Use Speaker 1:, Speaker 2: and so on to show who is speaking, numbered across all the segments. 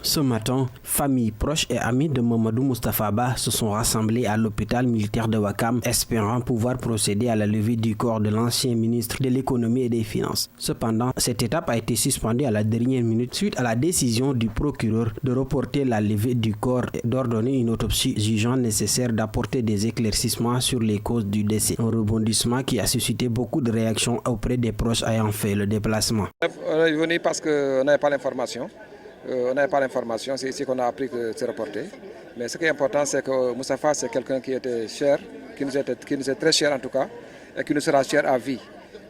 Speaker 1: Ce matin, familles proches et amis de Mamadou Moustapha Ba se sont rassemblés à l'hôpital militaire de Ouakam, espérant pouvoir procéder à la levée du corps de l'ancien ministre de l'économie et des finances. Cependant, cette étape a été suspendue à la dernière minute suite à la décision du procureur de reporter la levée du corps et d'ordonner une autopsie jugeant nécessaire d'apporter des éclaircissements sur les causes du décès. Un rebondissement qui a suscité beaucoup de réactions auprès des proches ayant fait le déplacement.
Speaker 2: On est venu parce qu'on n'avait pas l'information. C'est ici qu'on a appris que c'est reporté. Mais ce qui est important, c'est que Moustapha, c'est quelqu'un qui était cher, qui nous est très cher en tout cas, et qui nous sera cher à vie.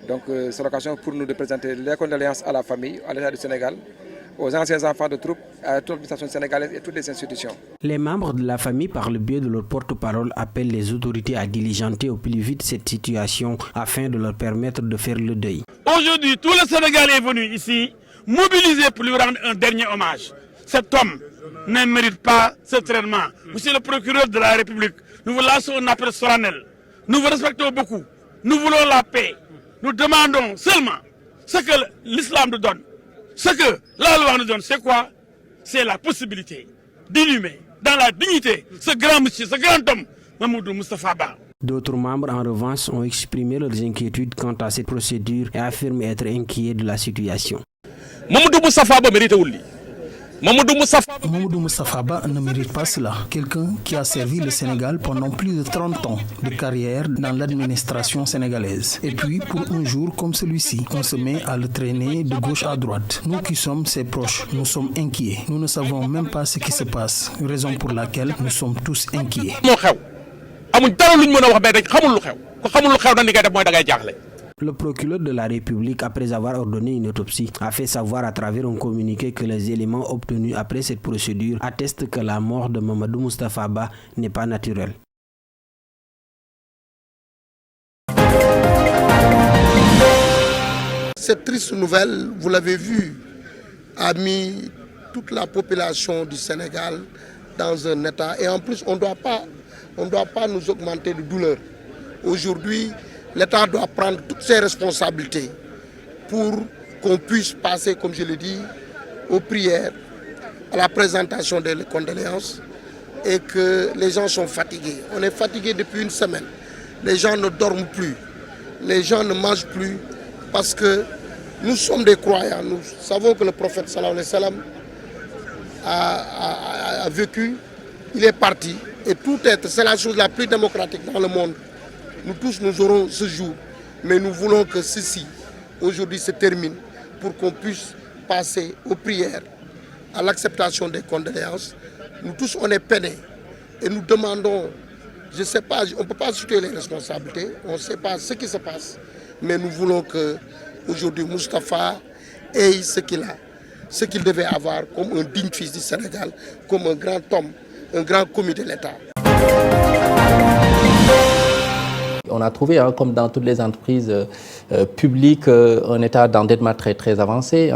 Speaker 2: Donc c'est l'occasion pour nous de présenter les condoléances à la famille, à l'État du Sénégal, aux anciens enfants de troupes, à toute l'administration sénégalaise et toutes les institutions.
Speaker 1: Les membres de la famille, par le biais de leur porte-parole, appellent les autorités à diligenter au plus vite cette situation afin de leur permettre de faire le deuil.
Speaker 3: Aujourd'hui, tout le Sénégal est venu ici mobilisé pour lui rendre un dernier hommage. Cet homme ne mérite pas ce traitement. Monsieur le procureur de la République, nous vous lançons un appel solennel. Nous vous respectons beaucoup. Nous voulons la paix. Nous demandons seulement ce que l'islam nous donne. Ce que la loi nous donne, c'est quoi? C'est la possibilité d'inhumer dans la dignité ce grand monsieur, ce grand homme, Mamadou Moustapha Ba.
Speaker 1: D'autres membres, en revanche, ont exprimé leurs inquiétudes quant à cette procédure et affirment être inquiets de la situation.
Speaker 4: Mamadou Moustapha Ba mérite Ouli.
Speaker 5: Mamadou Moustapha Ba ne mérite pas cela. Quelqu'un qui a servi le Sénégal pendant plus de 30 ans de carrière dans l'administration sénégalaise. Et puis, pour un jour comme celui-ci, on se met à le traîner de gauche à droite. Nous qui sommes ses proches, nous sommes inquiets. Nous ne savons même pas ce qui se passe, raison pour laquelle nous sommes tous inquiets.
Speaker 1: Le procureur de la République, après avoir ordonné une autopsie, a fait savoir à travers un communiqué que les éléments obtenus après cette procédure attestent que la mort de Mamadou Moustapha Ba n'est pas naturelle.
Speaker 6: Cette triste nouvelle, vous l'avez vu, a mis toute la population du Sénégal dans un état. Et en plus, on ne doit pas nous augmenter de douleur. Aujourd'hui, l'État doit prendre toutes ses responsabilités pour qu'on puisse passer, comme je l'ai dit, aux prières, à la présentation des condoléances et que les gens sont fatigués. On est fatigués depuis une semaine. Les gens ne dorment plus, les gens ne mangent plus parce que nous sommes des croyants. Nous savons que le prophète sallallahu alayhi wa sallam a vécu, il est parti et tout être, c'est la chose la plus démocratique dans le monde. Nous tous, nous aurons ce jour, mais nous voulons que ceci, aujourd'hui, se termine pour qu'on puisse passer aux prières, à l'acceptation des condoléances. Nous tous, on est peinés et nous demandons, je ne sais pas, on ne peut pas situer les responsabilités, on ne sait pas ce qui se passe, mais nous voulons que aujourd'hui Moustapha ait ce qu'il a, ce qu'il devait avoir comme un digne fils du Sénégal, comme un grand homme, un grand commis de l'État.
Speaker 7: On a trouvé, comme dans toutes les entreprises publiques, un état d'endettement très avancé.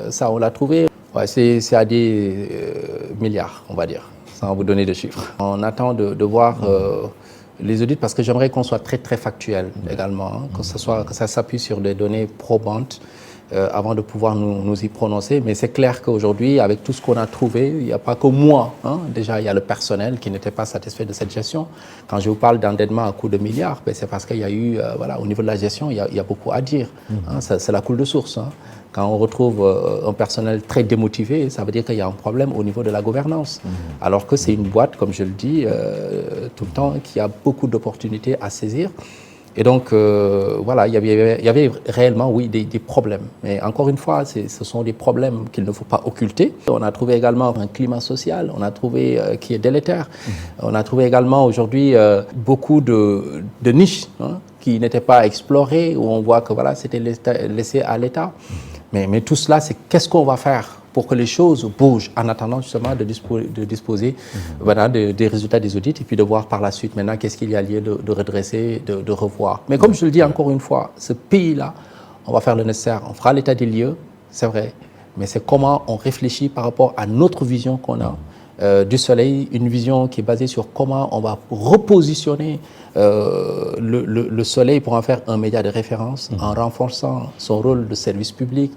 Speaker 7: Ça, on l'a trouvé. Ouais, c'est à des milliards, on va dire, sans vous donner de chiffres. On attend de voir les audits parce que j'aimerais qu'on soit très factuel également, que ça s'appuie sur des données probantes avant de pouvoir nous y prononcer. Mais c'est clair qu'aujourd'hui, avec tout ce qu'on a trouvé, il n'y a pas que moi. Déjà, il y a le personnel qui n'était pas satisfait de cette gestion. Quand je vous parle d'endettement à coût de milliards, c'est parce qu'il y a eu, au niveau de la gestion, il y a beaucoup à dire. C'est la coule de source. Quand on retrouve un personnel très démotivé, ça veut dire qu'il y a un problème au niveau de la gouvernance. Alors que c'est une boîte, comme je le dis tout le temps, qui a beaucoup d'opportunités à saisir. Et donc, il y avait réellement, oui, des problèmes. Mais encore une fois, ce sont des problèmes qu'il ne faut pas occulter. On a trouvé également un climat social, on a trouvé qui est délétère. On a trouvé également aujourd'hui beaucoup de niches qui n'étaient pas explorées, où on voit que c'était laissé à l'État. Mais tout cela, c'est qu'est-ce qu'on va faire pour que les choses bougent en attendant justement de disposer des résultats des audits et puis de voir par la suite maintenant qu'est-ce qu'il y a lieu de redresser, de revoir. Mais comme je le dis encore une fois, ce pays-là, on va faire le nécessaire, on fera l'état des lieux, c'est vrai, mais c'est comment on réfléchit par rapport à notre vision qu'on a du soleil, une vision qui est basée sur comment on va repositionner le soleil pour en faire un média de référence en renforçant son rôle de service public,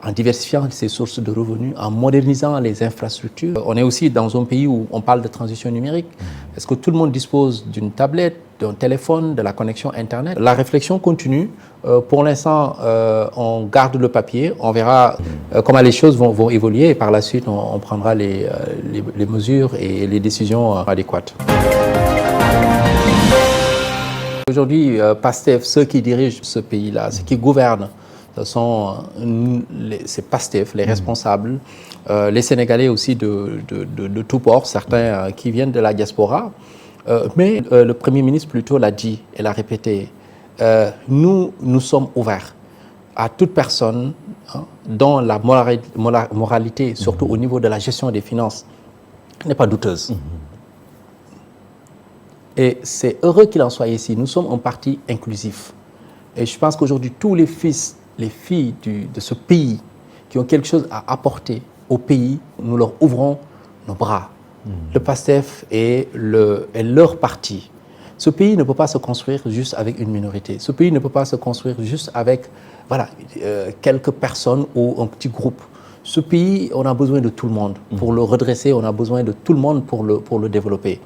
Speaker 7: en diversifiant ses sources de revenus, en modernisant les infrastructures. On est aussi dans un pays où on parle de transition numérique. Est-ce que tout le monde dispose d'une tablette, d'un téléphone, de la connexion Internet? La réflexion continue. Pour l'instant, on garde le papier. On verra comment les choses vont évoluer et par la suite, on prendra les mesures et les décisions adéquates. Aujourd'hui, PASTEF, ceux qui dirigent ce pays-là, ceux qui gouvernent, c'est PASTEF, les responsables, les Sénégalais aussi de tous bords, certains qui viennent de la diaspora. Mais le Premier ministre plutôt l'a dit et l'a répété. Nous sommes ouverts à toute personne dont la moralité, surtout au niveau de la gestion des finances, n'est pas douteuse. Et c'est heureux qu'il en soit ici. Nous sommes un parti inclusif. Et je pense qu'aujourd'hui, tous les fils, les filles de ce pays qui ont quelque chose à apporter au pays, nous leur ouvrons nos bras. Le PASTEF est leur parti. Ce pays ne peut pas se construire juste avec une minorité. Ce pays ne peut pas se construire juste avec quelques personnes ou un petit groupe. Ce pays, on a besoin de tout le monde. Pour le redresser, on a besoin de tout le monde pour le développer.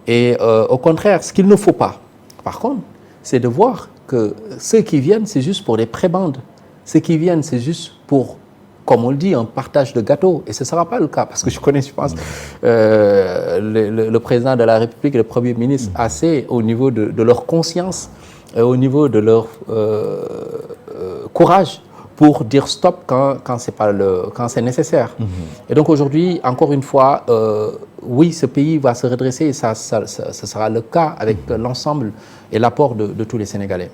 Speaker 7: Et au contraire, ce qu'il ne faut pas, par contre, c'est de voir que ceux qui viennent, c'est juste pour des prébendes. Ceux qui viennent, c'est juste pour, comme on le dit, un partage de gâteaux. Et ce ne sera pas le cas, parce que je connais, je pense, le président de la République et le Premier ministre assez au niveau de leur conscience, au niveau de leur courage pour dire stop quand c'est nécessaire. Et donc aujourd'hui, encore une fois, oui, ce pays va se redresser et ça sera le cas avec l'ensemble et l'apport de tous les Sénégalais.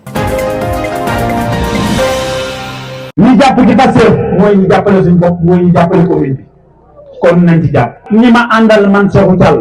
Speaker 8: ñi jàpp ci Pastef mooy ñi jàppale suñu bopp mooy ñi jàppale commune bi kon nañ ci jàpp ñi ma àndal man Cheikhou Thial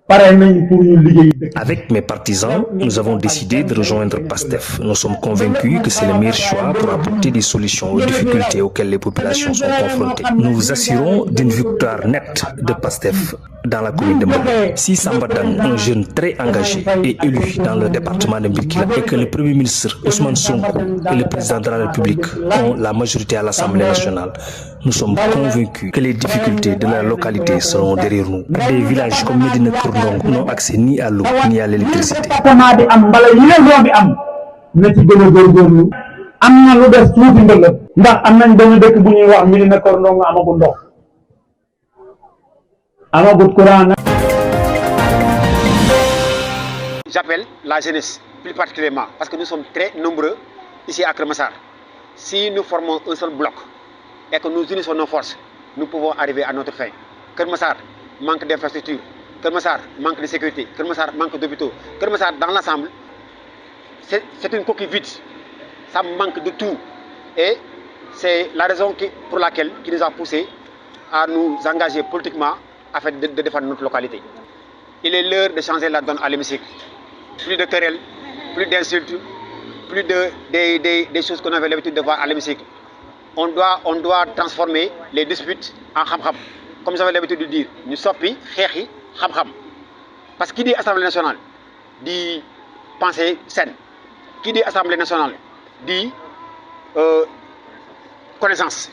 Speaker 8: pare nañ pour ñu liggéey.
Speaker 9: Avec mes partisans, nous avons décidé de rejoindre PASTEF. Nous sommes convaincus que c'est le meilleur choix pour apporter des solutions aux difficultés auxquelles les populations sont confrontées. Nous vous assurons d'une victoire nette de PASTEF dans la commune de Mbao. Si Samba Dang, un jeune très engagé, est élu dans le département de Birkila et que le Premier ministre Ousmane Sonko et le président de la République ont la majorité à l'Assemblée nationale, nous sommes convaincus que les difficultés de la localité seront derrière nous. Des villages comme Médina Kourndong n'ont accès ni à l'eau ni à l'électricité.
Speaker 10: J'appelle la jeunesse, plus particulièrement, parce que nous sommes très nombreux ici à Keur Massar. Si nous formons un seul bloc et que nous unissons nos forces, nous pouvons arriver à notre fin. Keur Massar manque d'infrastructures, Keur Massar manque de sécurité, Keur Massar manque d'hôpitaux. Keur Massar, dans l'ensemble, c'est une coquille vide. Ça manque de tout. Et c'est la raison pour laquelle qui nous a poussés à nous engager politiquement afin de défendre notre localité. Il est l'heure de changer la donne à l'hémicycle. Plus de querelles, plus d'insultes, plus des choses qu'on avait l'habitude de voir à l'hémicycle. On doit transformer les disputes en kham-kham. Comme j'avais l'habitude de dire, nous sommes khéhi, kham-kham. Parce qu'il dit Assemblée nationale, dit pensée saine. Qui dit Assemblée nationale, dit connaissance.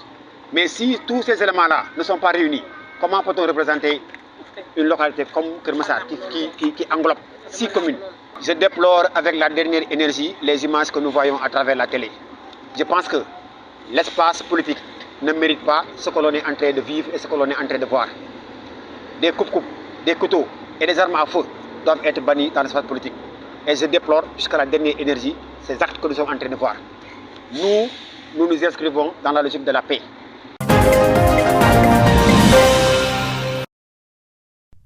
Speaker 10: Mais si tous ces éléments-là ne sont pas réunis, comment peut-on représenter une localité comme Keur Massar qui englobe 6 communes? Je déplore avec la dernière énergie les images que nous voyons à travers la télé. Je pense que l'espace politique ne mérite pas ce que l'on est en train de vivre et ce que l'on est en train de voir. Des coupes-coupes, des couteaux et des armes à feu doivent être bannis dans l'espace politique. Et je déplore jusqu'à la dernière énergie ces actes que nous sommes en train de voir. Nous nous inscrivons dans la logique de la paix.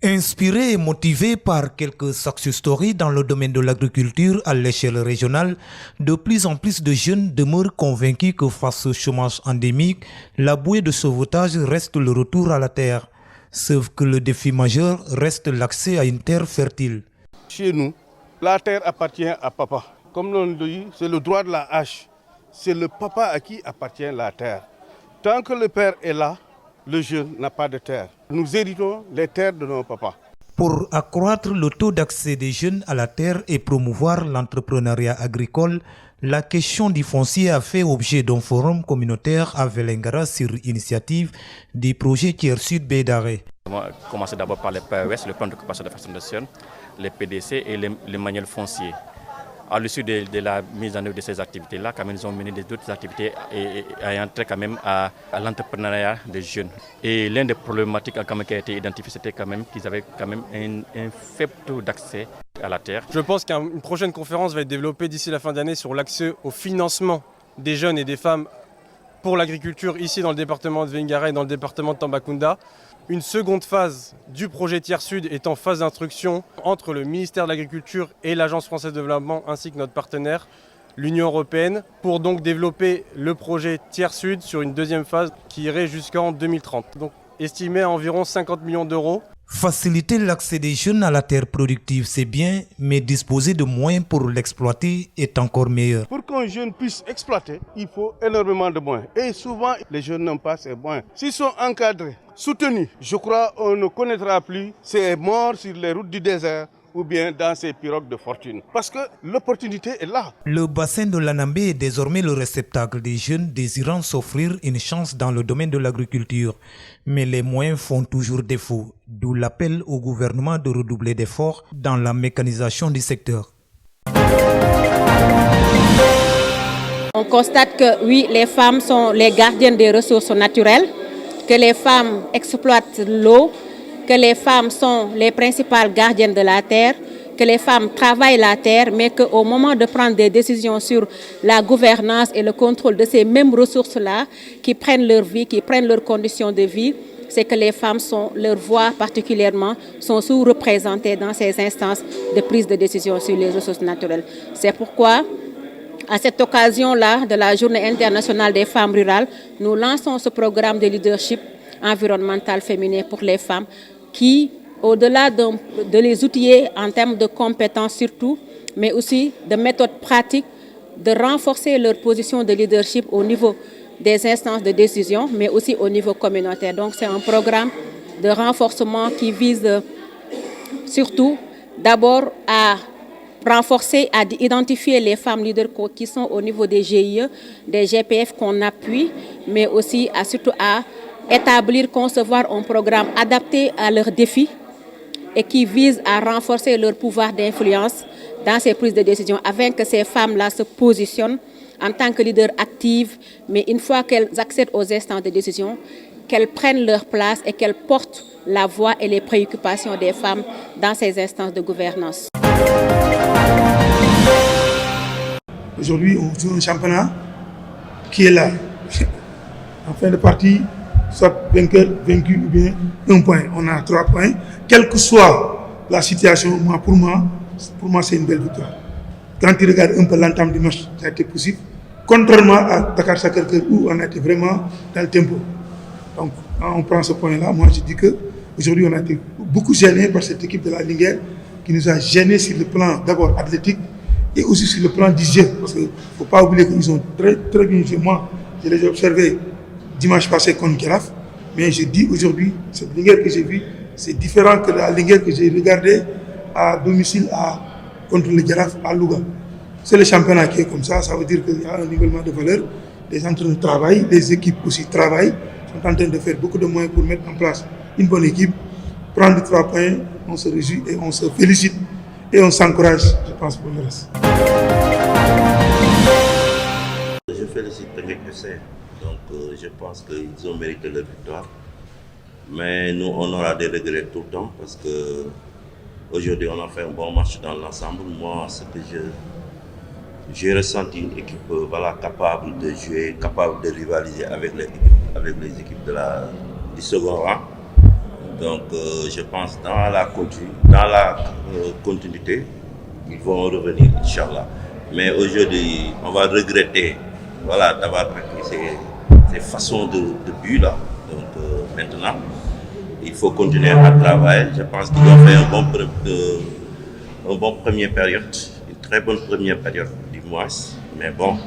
Speaker 11: Inspiré et motivé par quelques success stories dans le domaine de l'agriculture à l'échelle régionale, de plus en plus de jeunes demeurent convaincus que face au chômage endémique, la bouée de sauvetage reste le retour à la terre. Sauf que le défi majeur reste l'accès à une terre fertile.
Speaker 12: Chez nous, la terre appartient à papa. Comme l'on dit, c'est le droit de la hache. C'est le papa à qui appartient la terre. Tant que le père est là, le jeune n'a pas de terre. Nous héritons les terres de nos papas.
Speaker 11: Pour accroître le taux d'accès des jeunes à la terre et promouvoir l'entrepreneuriat agricole, La question du foncier a fait objet d'un forum communautaire à Vélingara sur initiative du projet Tiers Sud Bédaré.
Speaker 13: On va commencer d'abord par les PES, le plan d'occupation de façon de sol, les PDC et les manuels fonciers. À l'issue de la mise en œuvre de ces activités-là, quand même, ils ont mené d'autres activités ayant trait quand même à l'entrepreneuriat des jeunes. Et l'une des problématiques qui a été identifiée, c'était quand même qu'ils avaient quand même un faible taux d'accès à la terre.
Speaker 14: Je pense qu'une prochaine conférence va être développée d'ici la fin d'année sur l'accès au financement des jeunes et des femmes pour l'agriculture ici dans le département de Vélingara et dans le département de Tambacounda. Une seconde phase du projet Tiers Sud est en phase d'instruction entre le ministère de l'Agriculture et l'Agence française de développement ainsi que notre partenaire, l'Union européenne, pour donc développer le projet Tiers Sud sur une deuxième phase qui irait jusqu'en 2030. Donc estimé à environ 50 millions d'euros.
Speaker 11: Faciliter l'accès des jeunes à la terre productive, c'est bien, mais disposer de moyens pour l'exploiter est encore meilleur.
Speaker 12: Pour qu'un jeune puisse exploiter, il faut énormément de moyens. Et souvent, les jeunes n'ont pas ces moyens. S'ils sont encadrés, soutenus, je crois qu'on ne connaîtra plus ces morts sur les routes du désert ou bien dans ces pirogues de fortune. Parce que l'opportunité est là.
Speaker 11: Le bassin de l'Anambé est désormais le réceptacle des jeunes désirant s'offrir une chance dans le domaine de l'agriculture. Mais les moyens font toujours défaut, d'où l'appel au gouvernement de redoubler d'efforts dans la mécanisation du secteur.
Speaker 15: On constate que oui, les femmes sont les gardiennes des ressources naturelles, que les femmes exploitent l'eau, que les femmes sont les principales gardiennes de la terre, que les femmes travaillent la terre, mais qu'au moment de prendre des décisions sur la gouvernance et le contrôle de ces mêmes ressources-là, qui prennent leur vie, qui prennent leurs conditions de vie, c'est que les femmes leur voix particulièrement, sont sous-représentées dans ces instances de prise de décision sur les ressources naturelles. C'est pourquoi, à cette occasion-là de la Journée internationale des femmes rurales, nous lançons ce programme de leadership environnemental féminin pour les femmes qui, au-delà de les outiller en termes de compétences surtout, mais aussi de méthodes pratiques, de renforcer leur position de leadership au niveau des instances de décision, mais aussi au niveau communautaire. Donc c'est un programme de renforcement qui vise surtout d'abord à renforcer, à identifier les femmes leaders qui sont au niveau des GIE, des GPF qu'on appuie, mais aussi surtout à établir, concevoir un programme adapté à leurs défis et qui vise à renforcer leur pouvoir d'influence dans ces prises de décision afin que ces femmes-là se positionnent en tant que leaders actives, mais une fois qu'elles accèdent aux instances de décision, qu'elles prennent leur place et qu'elles portent la voix et les préoccupations des femmes dans ces instances de gouvernance.
Speaker 16: Aujourd'hui, on joue un championnat qui est là. En fin de partie, soit vainqueur, vaincu ou bien un point. On a 3 points. Quelle que soit la situation, pour moi c'est une belle victoire. Quand tu regardes un peu l'entame du match, ça a été possible. Contrairement à Dakar Sacré-Cœur où on a été vraiment dans le tempo. Donc, quand on prend ce point-là, moi je dis qu'aujourd'hui on a été beaucoup gêné par cette équipe de la Linguère qui nous a gênés sur le plan d'abord athlétique et aussi sur le plan du jeu. Parce qu'il ne faut pas oublier qu'ils ont très, très bien joué. Moi, je les ai observés dimanche passé contre Giraffe, mais je dis aujourd'hui, cette Linguère que j'ai vue, c'est différent que la Linguère que j'ai regardée à domicile contre le Giraffe à Louga. C'est le championnat qui est comme ça veut dire qu'il y a un nivellement de valeur. Les entraîneurs travaillent, les équipes aussi travaillent, sont en train de faire beaucoup de moyens pour mettre en place une bonne équipe, prendre 3 points, on se réjouit et on se félicite et on s'encourage, je pense, pour le reste.
Speaker 17: Je félicite TEC. Donc je pense qu'ils ont mérité leur victoire. Mais nous, on aura des regrets tout le temps parce que aujourd'hui, on a fait un bon match dans l'ensemble. Moi, ce que j'ai ressenti une équipe capable de jouer, capable de rivaliser avec les équipes du second rang. Donc je pense dans la continuité, ils vont revenir, Inch'Allah. Mais aujourd'hui, on va regretter d'avoir pris ces façons de but là. Donc maintenant, il faut continuer à travailler. Je pense qu'ils ont fait une bonne première période, une très bonne première période du mois. Mais bon,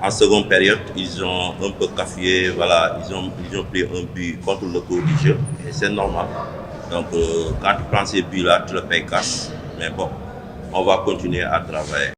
Speaker 17: en seconde période, ils ont un peu cafouillé, ils ont pris un but contre le cours du jeu. Et c'est normal. Donc quand tu prends ces buts-là, tu le payes cash. Mais bon, on va continuer à travailler.